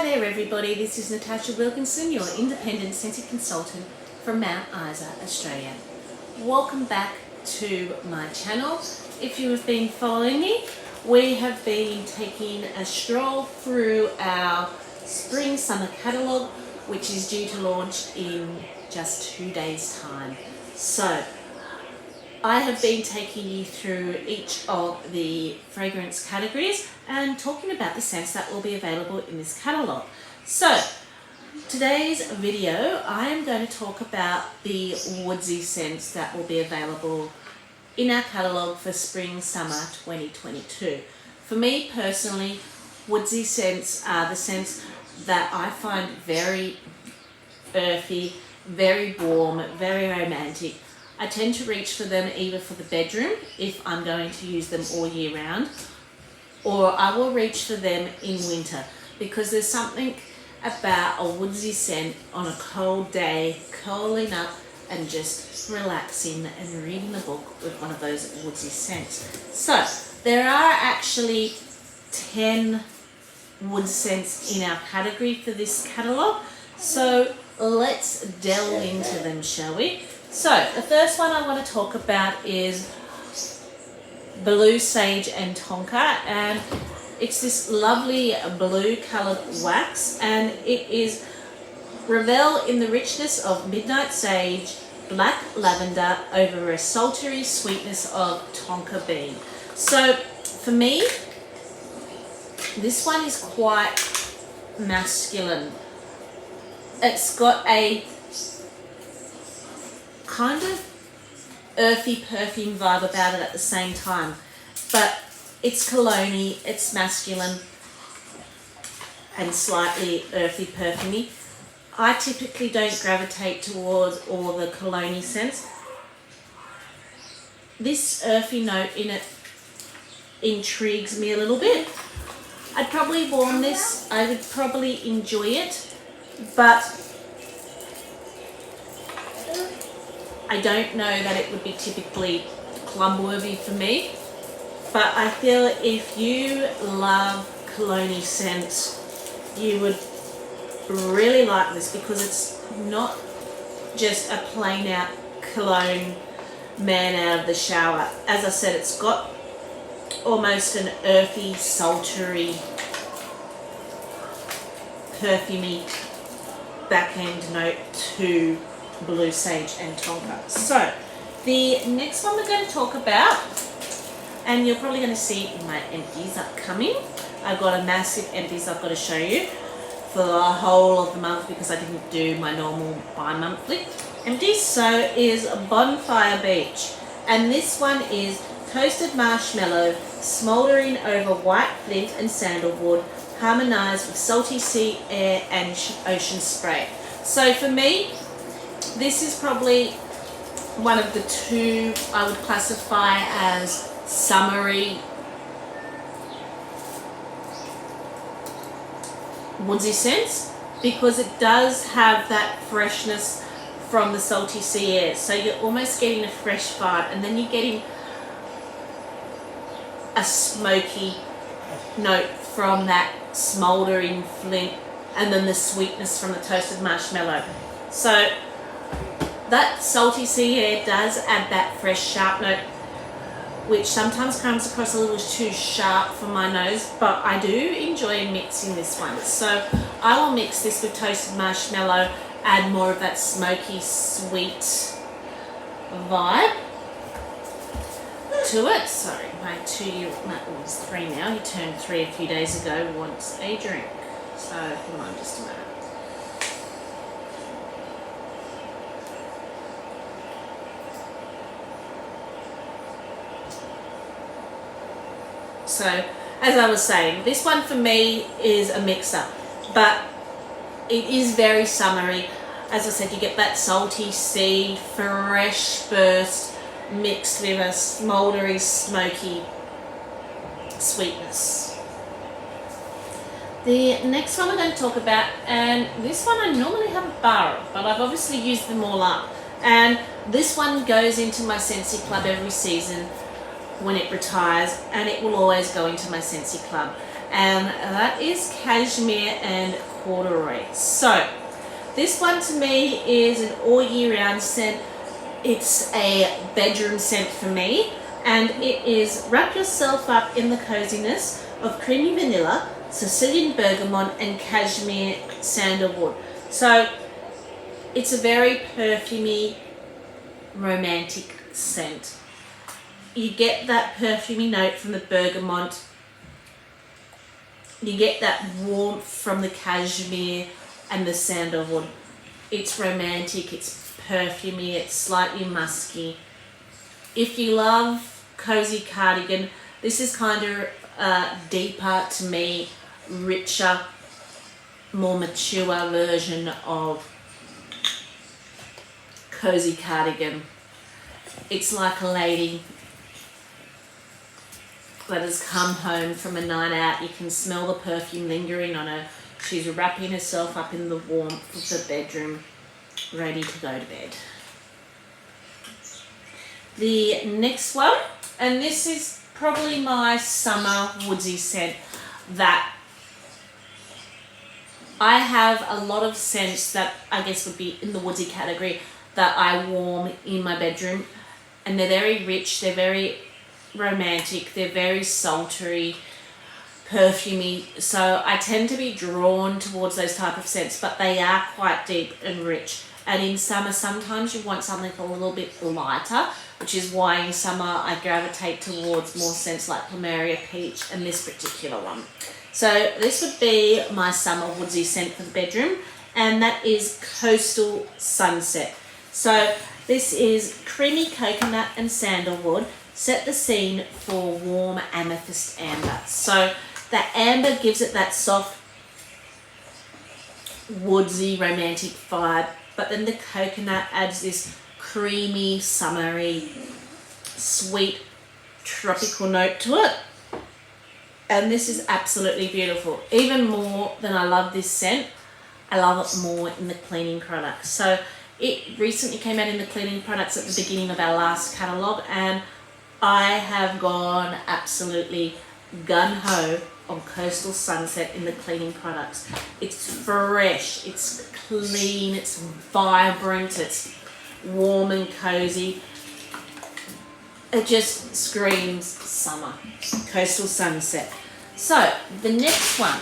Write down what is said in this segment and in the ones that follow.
there everybody, this is Natasha Wilkinson, your independent scented consultant from Mount Isa, Australia. Welcome back to my channel. If you have been following me, we have been taking a stroll through our spring summer catalogue, which is due to launch in just 2 days time. So I have been taking you through each of the fragrance categories and talking about the scents that will be available in this catalogue. So today's video, I am going to talk about the woodsy scents that will be available in our catalogue for spring summer 2022. For me personally, woodsy scents are the scents that I find very earthy, very warm, very romantic. I tend to reach for them either for the bedroom if I'm going to use them all year round, or I will reach for them in winter because there's something about a woodsy scent on a cold day, curling up and just relaxing and reading a book with one of those woodsy scents. So there are actually 10 wood scents in our category for this catalogue. So let's delve into them, shall we? So the first one I want to talk about is Blue Sage and Tonka, and it's this lovely blue coloured wax, and it is revel in the richness of midnight sage, black lavender over a sultry sweetness of tonka bean. So for me, this one is quite masculine. It's got a kind of earthy perfume vibe about it at the same time, but it's cologne-y, it's masculine and slightly earthy perfumey. I typically don't gravitate towards all the cologne-y scents. This earthy note in it intrigues me a little bit. I'd probably warm this, I would probably enjoy it, but I don't know that it would be typically club worthy for me. But I feel if you love cologne scents, you would really like this because it's not just a plain out cologne man out of the shower. As I said, it's got almost an earthy, sultry, perfumey back end note to Blue Sage and Tonka. So the next one we're going to talk about, and you're probably going to see in my empties upcoming, I've got a massive empties I've got to show you for the whole of the month because I didn't do my normal bi-monthly empties. So is Bonfire Beach, and this one is toasted marshmallow smouldering over white flint and sandalwood, harmonized with salty sea air and ocean spray. So for me, this is probably one of the two I would classify as summery woodsy scents because it does have that freshness from the salty sea air. So you're almost getting a fresh vibe, and then you're getting a smoky note from that smouldering flint, and then the sweetness from the toasted marshmallow. So that salty sea air does add that fresh sharp note, which sometimes comes across a little too sharp for my nose, but I do enjoy mixing this one. So I will mix this with toasted marshmallow, add more of that smoky sweet vibe to it. Sorry, my 2-year-old, well, he's 3 now, he turned 3 a few days ago, wants a drink. So hold on just a minute. So, as I was saying, this one for me is a mix-up, but it is very summery. As I said, you get that salty sea, fresh burst, mixed with a smouldery, smoky sweetness. The next one we're going to talk about, and this one I normally have a bar of, but I've obviously used them all up. And this one goes into my Scentsy Club every season when it retires, and it will always go into my Scentsy Club, and that is Cashmere and corduroy. So this one to me is an all year round scent. It's a bedroom scent for me, and it is wrap yourself up in the coziness of creamy vanilla, Sicilian bergamot and cashmere sandalwood. So it's a very perfumey, romantic scent. You get that perfumey note from the bergamot. You get that warmth from the cashmere and the sandalwood. It's romantic, it's perfumey, it's slightly musky. If you love cozy cardigan, this is kind of deeper to me, richer, more mature version of cozy cardigan. It's like a lady that has come home from a night out. You can smell the perfume lingering on her. She's wrapping herself up in the warmth of the bedroom, ready to go to bed. The next one, and this is probably my summer woodsy scent, that I have a lot of scents that I guess would be in the woodsy category that I warm in my bedroom, and they're very rich, they're very romantic, they're very sultry, perfumey. So I tend to be drawn towards those type of scents, but they are quite deep and rich. And in summer, sometimes you want something a little bit lighter, which is why in summer I gravitate towards more scents like Plumeria Peach and this particular one. So this would be my summer woodsy scent for the bedroom, and that is Coastal Sunset. So this is creamy coconut and sandalwood. Set the scene for warm amethyst amber. So the amber gives it that soft, woodsy, romantic vibe, but then the coconut adds this creamy, summery, sweet, tropical note to it. And this is absolutely beautiful. Even more than I love this scent, I love it more in the cleaning products. So it recently came out in the cleaning products at the beginning of our last catalogue, and I have gone absolutely gun-ho on Coastal Sunset in the cleaning products. It's fresh, it's clean, it's vibrant, it's warm and cozy. It just screams summer. Coastal Sunset. So the next one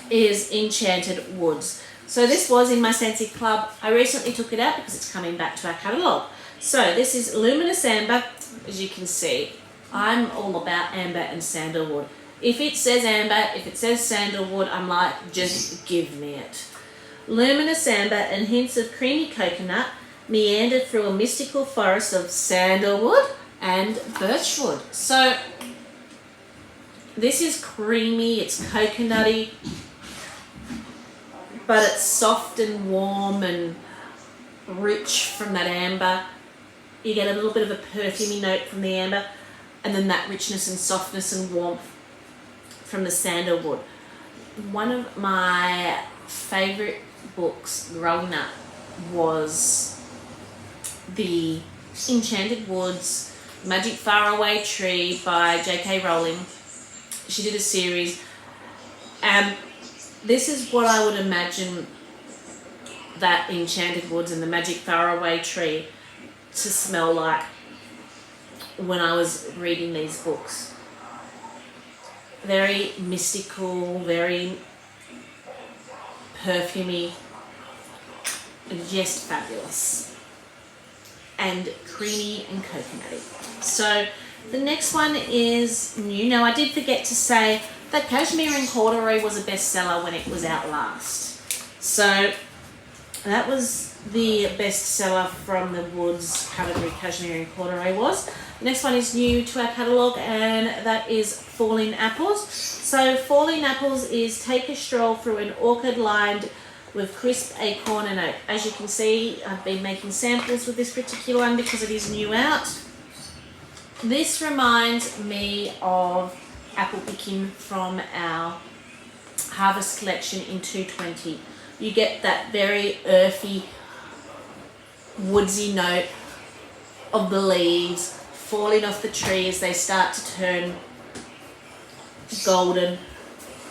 is Enchanted Woods. So this was in my Scentsy Club. I recently took it out because it's coming back to our catalogue. So this is Luminous Amber. As you can see, I'm all about amber and sandalwood. If it says amber, if it says sandalwood, I'm like, just give me it. Luminous amber and hints of creamy coconut meander through a mystical forest of sandalwood and birchwood. So this is creamy, it's coconutty, but it's soft and warm and rich from that amber. You get a little bit of a perfumey note from the amber, and then that richness and softness and warmth from the sandalwood. One of my favourite books growing up was the Enchanted Woods, Magic Faraway Tree by J.K. Rowling. She did a series, and this is what I would imagine that Enchanted Woods and the Magic Faraway Tree to smell like when I was reading these books. Very mystical, very perfumey, just fabulous, and creamy and coconutty. So the next one is new. Now I did forget to say that Cashmere and Corduroy was a bestseller when it was out last. So that was the bestseller from the Woods category, Cashmere and Corduroy was. The next one is new to our catalogue, and that is Falling Apples. So Falling Apples is take a stroll through an orchard lined with crisp acorn and oak. As you can see, I've been making samples with this particular one because it is new out. This reminds me of apple picking from our harvest collection in 220. You get that very earthy, woodsy note of the leaves falling off the tree as they start to turn golden,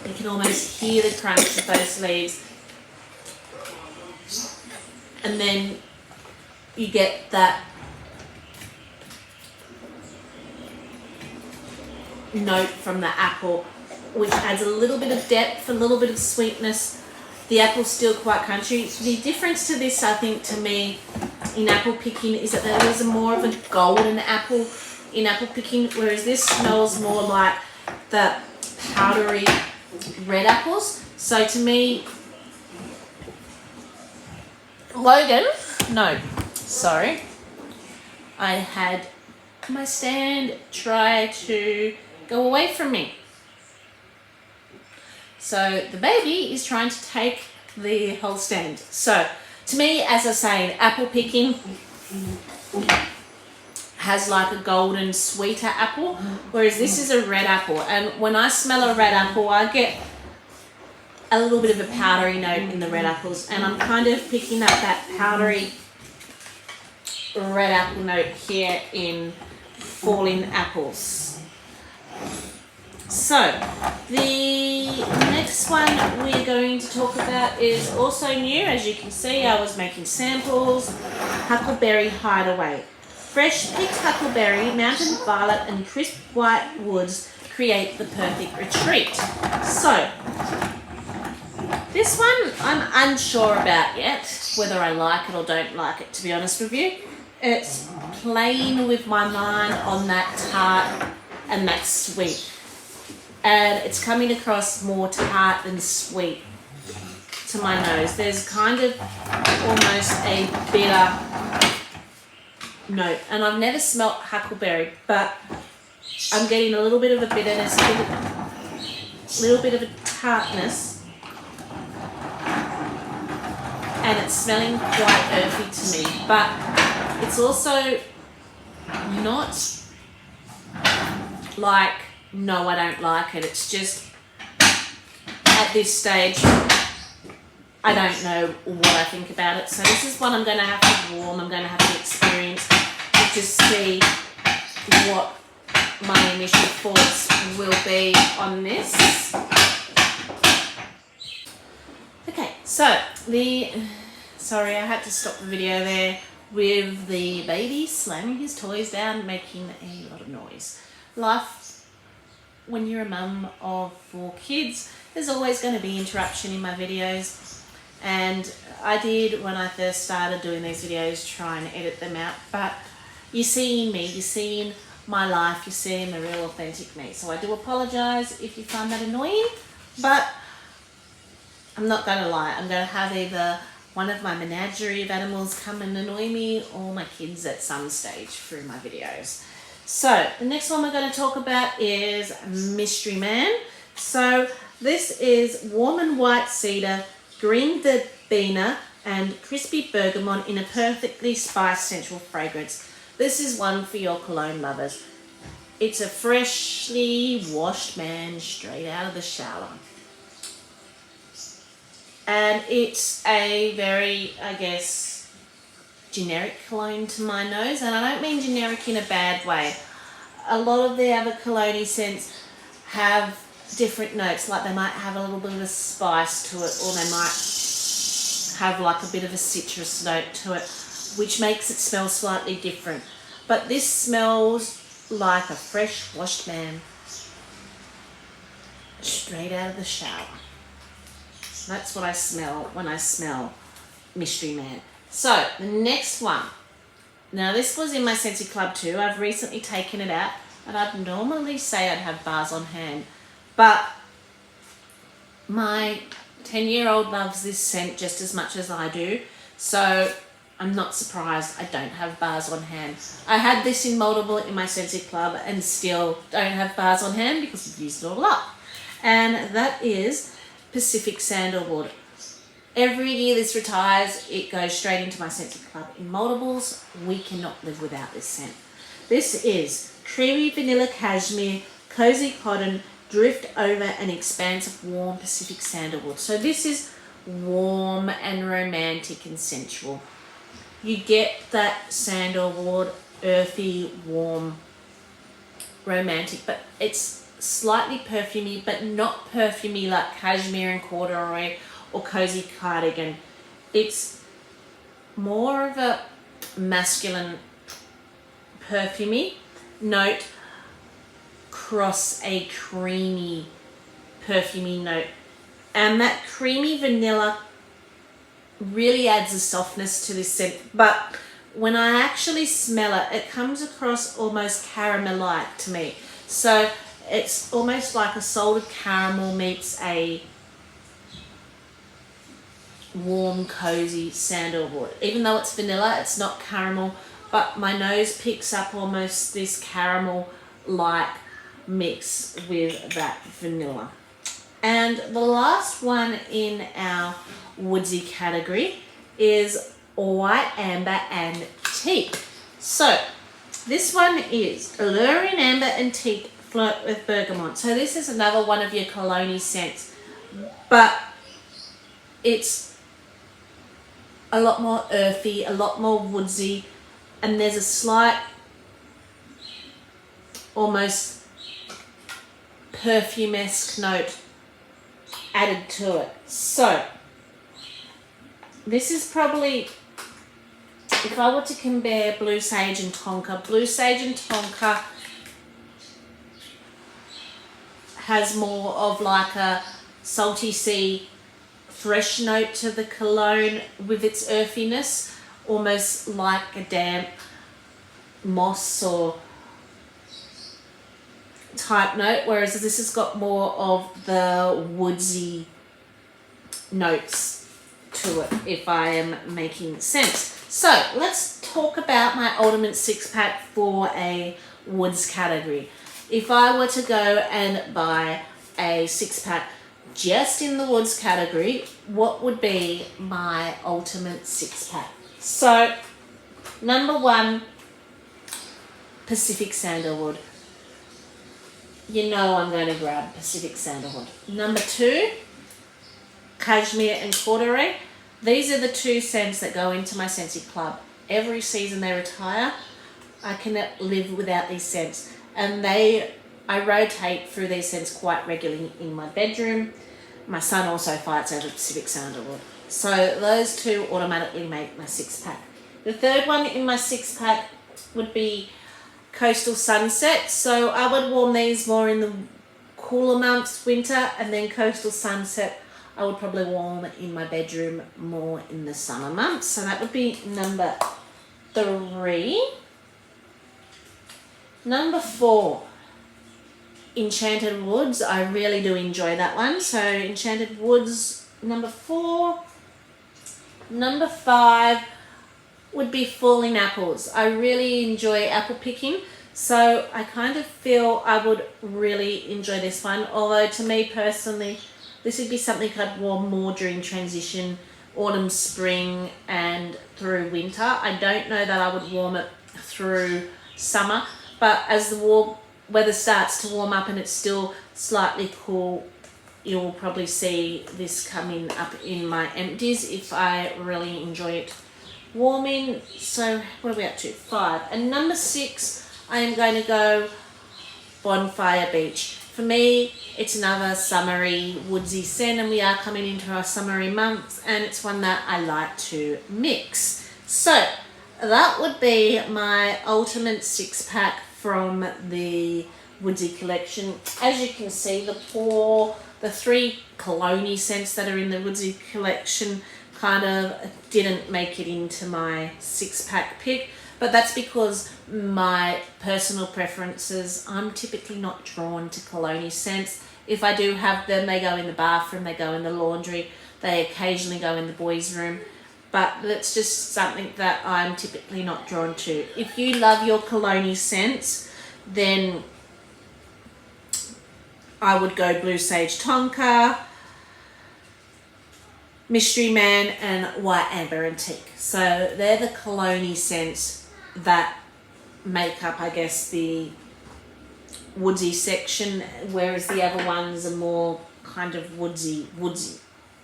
You can almost hear the crunch of those leaves. And then you get that note from the apple, which adds a little bit of depth, a little bit of sweetness. The apple's still quite crunchy. The difference to this, I think, to me, in apple picking is that there is more of a golden apple in apple picking, whereas this smells more like the powdery red apples. So to me, I had my stand try to go away from me. So the baby is trying to take the whole stand. So to me, as I say, apple picking has like a golden sweeter apple, whereas this is a red apple. And when I smell a red apple, I get a little bit of a powdery note in the red apples, and I'm kind of picking up that powdery red apple note here in falling apples. So the next one we're going to talk about is also new. As you can see, I was making samples. Huckleberry Hideaway. Fresh picked huckleberry, mountain violet and crisp white woods create the perfect retreat. So this one I'm unsure about yet, whether I like it or don't like it, to be honest with you. It's playing with my mind on that tart and that sweet. And it's coming across more tart than sweet to my nose. There's kind of almost a bitter note. And I've never smelt huckleberry, but I'm getting a little bit of a bitterness, a little bit of a tartness. And it's smelling quite earthy to me. But it's also not like, no, I don't like it. It's just, at this stage, I don't know what I think about it. So this is one I'm going to have to warm. I'm going to have to experience to just see what my initial thoughts will be on this. Okay, so sorry, I had to stop the video there with the baby slamming his toys down, making a lot of noise. Life, when you're a mum of 4 kids, there's always going to be interruption in my videos, and I did, when I first started doing these videos, try and edit them out, but you're seeing me, you're seeing my life, you're seeing the real authentic me. So I do apologise if you find that annoying, but I'm not going to lie, I'm going to have either one of my menagerie of animals come and annoy me, or my kids at some stage through my videos. So the next one we're going to talk about is Mystery Man. So this is warm and white cedar, green verbena and crispy bergamot in a perfectly spiced sensual fragrance. This is one for your cologne lovers. It's a freshly washed man straight out of the shower. And it's a very, I guess, generic cologne to my nose, and I don't mean generic in a bad way. A lot of the other cologne scents have different notes, like they might have a little bit of a spice to it, or they might have like a bit of a citrus note to it, which makes it smell slightly different. But this smells like a fresh washed man straight out of the shower. That's what I smell when I smell Mystery Man. So the next one, now this was in my Scentsy Club too. I've recently taken it out, and I'd normally say I'd have bars on hand, but my 10-year-old loves this scent just as much as I do, so I'm not surprised I don't have bars on hand. I had this in multiple in my Scentsy Club and still don't have bars on hand because we've used it all up. And that is Pacific Sandalwood. Every year this retires, it goes straight into my Scentsy Club. In multiples, we cannot live without this scent. This is creamy vanilla cashmere, cozy cotton, drift over an expanse of warm Pacific sandalwood. So this is warm and romantic and sensual. You get that sandalwood, earthy, warm, romantic, but it's slightly perfumey, but not perfumey like cashmere and corduroy or cozy cardigan. It's more of a masculine perfumey note cross a creamy perfumey note, and that creamy vanilla really adds a softness to this scent. But when I actually smell it, it comes across almost caramel-like to me. So it's almost like a salted caramel meets a warm, cozy sandalwood. Even though it's vanilla, it's not caramel, but my nose picks up almost this caramel-like mix with that vanilla. And the last one in our woodsy category is white amber and teak. So this one is alluring amber and teak flirt with bergamot. So this is another one of your cologne scents, but it's a lot more earthy, a lot more woodsy, and there's a slight almost perfume-esque note added to it. So this is probably, if I were to compare Blue Sage and Tonka, Blue Sage and Tonka has more of like a salty sea fresh note to the cologne with its earthiness, almost like a damp moss or type note, whereas this has got more of the woodsy notes to it, if I am making sense. So let's talk about my ultimate six pack for a woods category. If I were to go and buy a six pack just in the woods category, what would be my ultimate six pack? So number one, Pacific Sandalwood. You know I'm going to grab Pacific Sandalwood. Number two, Cashmere and Corduroy. These are the two scents that go into my Scentsy Club. Every season they retire, I cannot live without these scents. And I rotate through these scents quite regularly in my bedroom. My son also fights over Pacific Sandalwood. So those two automatically make my six pack. The third one in my six pack would be Coastal Sunset. So I would warm these more in the cooler months, winter, and then Coastal Sunset I would probably warm in my bedroom more in the summer months. So that would be number three. Number four, Enchanted Woods. I really do enjoy that one. So Enchanted Woods, number four. Number five would be Falling Apples. I really enjoy apple picking, so I kind of feel I would really enjoy this one. Although to me personally, this would be something I'd warm more during transition, autumn, spring, and through winter. I don't know that I would warm it through summer, but as the weather starts to warm up and it's still slightly cool, you'll probably see this coming up in my empties if I really enjoy it warming. So what are we up to? 5. And number 6, I am going to go Bonfire Beach. For me, it's another summery, woodsy scent, and we are coming into our summery months, and it's one that I like to mix. So that would be my ultimate 6-pack from the woodsy collection. As you can see, the 3 cologne scents that are in the woodsy collection kind of didn't make it into my 6-pack pick, but that's because my personal preferences, I'm typically not drawn to cologne scents. If I do have them, they go in the bathroom, they go in the laundry, they occasionally go in the boys' room, but that's just something that I'm typically not drawn to. If you love your cologne scents, then I would go Blue Sage Tonka, Mystery Man, and White Amber and Teak. So they're the cologne scents that make up, I guess, the woodsy section, whereas the other ones are more kind of woodsy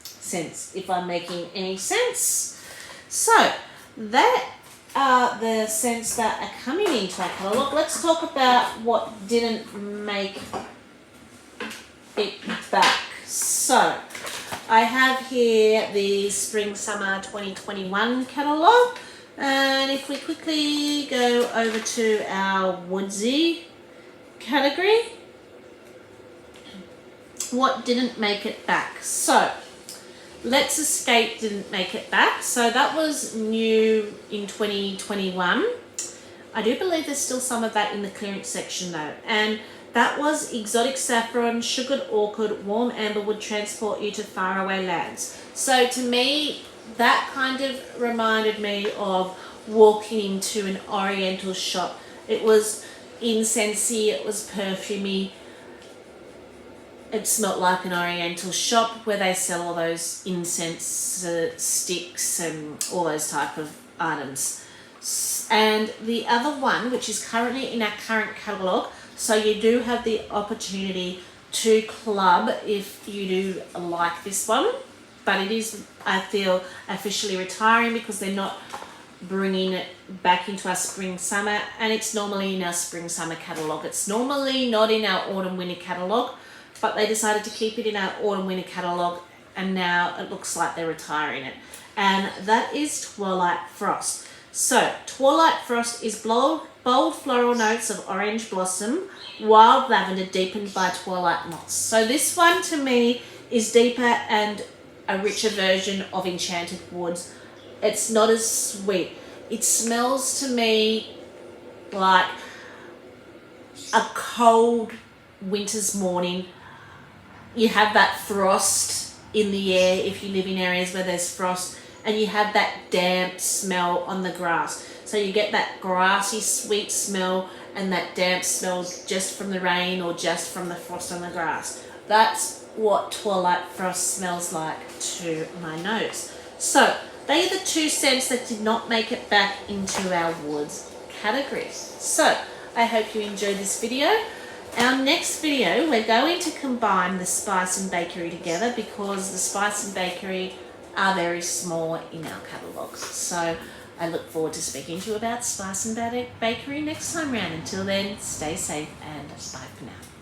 scents, if I'm making any sense. So that are the scents that are coming into our catalogue. Let's talk about what didn't make it back. So I have here the Spring Summer 2021 catalogue, and if we quickly go over to our woodsy category, what didn't make it back? So Let's Escape didn't make it back, so that was new in 2021. I do believe there's still some of that in the clearance section though, and that was Exotic Saffron, Sugared Orchid, Warm Amber would transport you to faraway lands. So to me, that kind of reminded me of walking into an Oriental shop. It was incensey, it was perfumey. It smelled like an Oriental shop where they sell all those incense sticks and all those type of items. And the other one, which is currently in our current catalogue, so you do have the opportunity to club if you do like this one, but it is, I feel, officially retiring because they're not bringing it back into our spring summer, and it's normally in our spring summer catalogue. It's normally not in our autumn winter catalogue, but they decided to keep it in our autumn winter catalogue, and now it looks like they're retiring it. And that is Twilight Frost. So Twilight Frost is bold floral notes of orange blossom, wild lavender deepened by twilight moss. So this one to me is deeper and a richer version of Enchanted Woods. It's not as sweet. It smells to me like a cold winter's morning. You have that frost in the air if you live in areas where there's frost, and you have that damp smell on the grass. So you get that grassy sweet smell and that damp smell just from the rain or just from the frost on the grass. That's what Twilight Frost smells like to my nose. So they are the two scents that did not make it back into our woods categories. So I hope you enjoyed this video. Our next video, we're going to combine the Spice and Bakery together because the Spice and Bakery are very small in our catalogues. So I look forward to speaking to you about Spice and Bakery next time round. Until then, stay safe and bye for now.